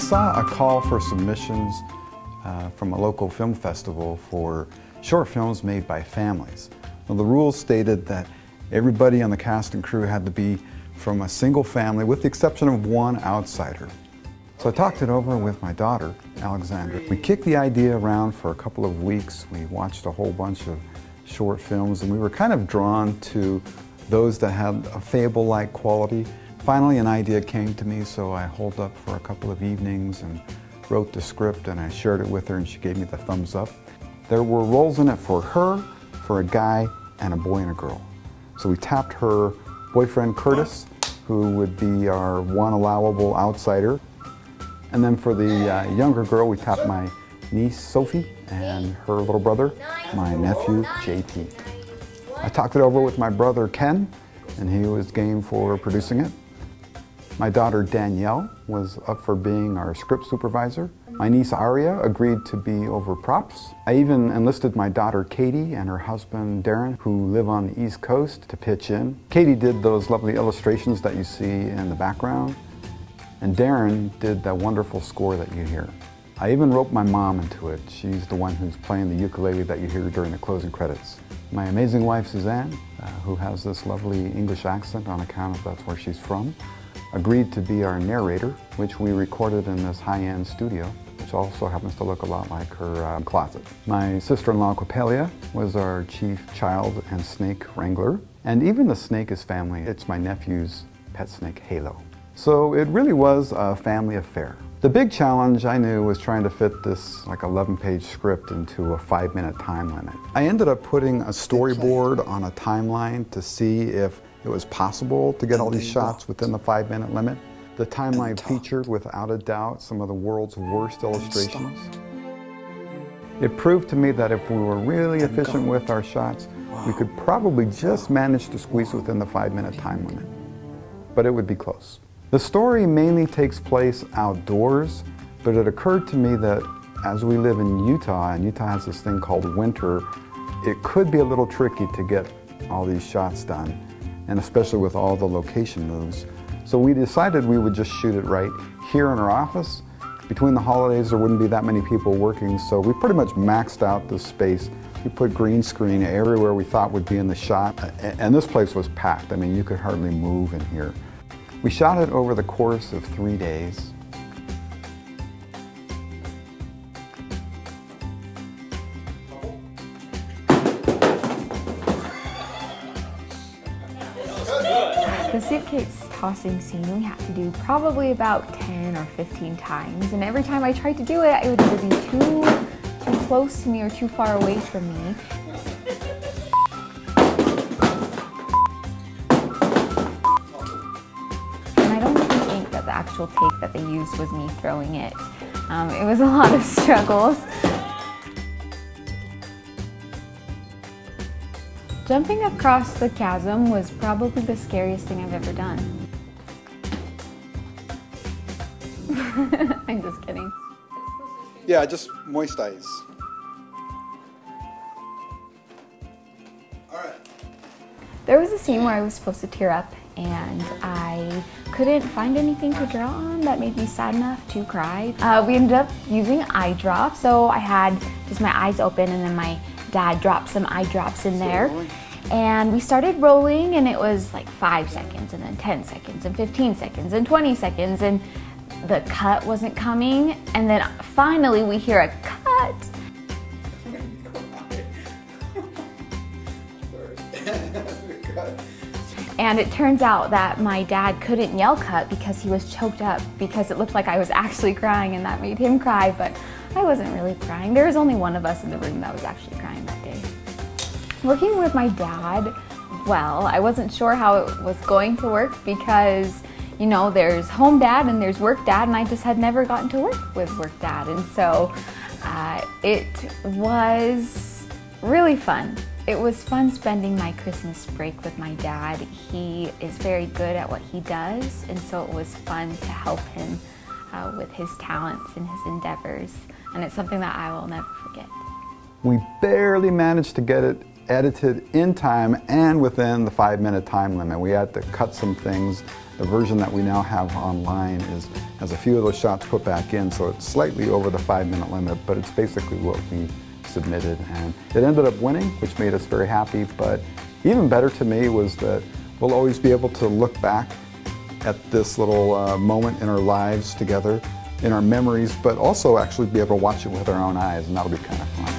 saw a call for submissions from a local film festival for short films made by families. Well, the rules stated that everybody on the cast and crew had to be from a single family with the exception of one outsider. So I talked it over with my daughter, Alexandra. We kicked the idea around for a couple of weeks. We watched a whole bunch of short films and we were kind of drawn to those that had a fable-like quality. Finally, an idea came to me, so I holed up for a couple of evenings and wrote the script and I shared it with her and she gave me the thumbs up. There were roles in it for her, for a guy, and a boy and a girl. So we tapped her boyfriend, Curtis, who would be our one allowable outsider. And then for the younger girl, we tapped my niece, Sophie, and her little brother, my nephew, JP. I talked it over with my brother, Ken, and he was game for producing it. My daughter, Danielle, was up for being our script supervisor. My niece, Aria, agreed to be over props. I even enlisted my daughter, Katie, and her husband, Darren, who live on the East Coast, to pitch in. Katie did those lovely illustrations that you see in the background, and Darren did that wonderful score that you hear. I even roped my mom into it. She's the one who's playing the ukulele that you hear during the closing credits. My amazing wife, Suzanne, who has this lovely English accent on account of that's where she's from, agreed to be our narrator, which we recorded in this high-end studio, which also happens to look a lot like her closet. My sister-in-law, Quapelia, was our chief child and snake wrangler. And even the snake is family. It's my nephew's pet snake, Halo. So it really was a family affair. The big challenge I knew was trying to fit this like 11-page script into a 5-minute time limit. I ended up putting a storyboard on a timeline to see if it was possible to get all these shots within the 5-minute limit. The timeline featured, without a doubt, some of the world's worst illustrations. It proved to me that if we were really efficient with our shots, we could probably just manage to squeeze within the 5-minute time limit. But it would be close. The story mainly takes place outdoors, but it occurred to me that as we live in Utah, and Utah has this thing called winter, it could be a little tricky to get all these shots done, and especially with all the location moves. So we decided we would just shoot it right here in our office. Between the holidays, there wouldn't be that many people working, so we pretty much maxed out the space. We put green screen everywhere we thought would be in the shot, and this place was packed. I mean, you could hardly move in here. We shot it over the course of 3 days. The suitcase tossing scene we had to do probably about 10 or 15 times, and every time I tried to do it, it would either be too close to me or too far away from me. And I don't even think that the actual take that they used was me throwing it. It was a lot of struggles. Jumping across the chasm was probably the scariest thing I've ever done. I'm just kidding. Yeah, just moist ice. All right. There was a scene where I was supposed to tear up and I couldn't find anything to draw on that made me sad enough to cry. We ended up using eye drops, so I had just my eyes open and then my dad dropped some eye drops in there. And we started rolling and it was like 5 seconds and then 10 seconds and 15 seconds and 20 seconds and the cut wasn't coming. And then finally we hear a cut. And it turns out that my dad couldn't yell cut because he was choked up because it looked like I was actually crying and that made him cry, but I wasn't really crying. There was only one of us in the room that was actually crying that day. Working with my dad, well, I wasn't sure how it was going to work because, you know, there's home dad and there's work dad, and I just had never gotten to work with work dad. And so it was really fun. It was fun spending my Christmas break with my dad. He is very good at what he does, and so it was fun to help him with his talents and his endeavors. And it's something that I will never forget. We barely managed to get it edited in time and within the 5-minute time limit. We had to cut some things The version that we now have online has a few of those shots put back in, so it's slightly over the 5-minute limit, but it's basically what we submitted. And it ended up winning, which made us very happy, but even better to me was that we'll always be able to look back at this little moment in our lives together, in our memories, but also actually be able to watch it with our own eyes, and that'll be kind of fun.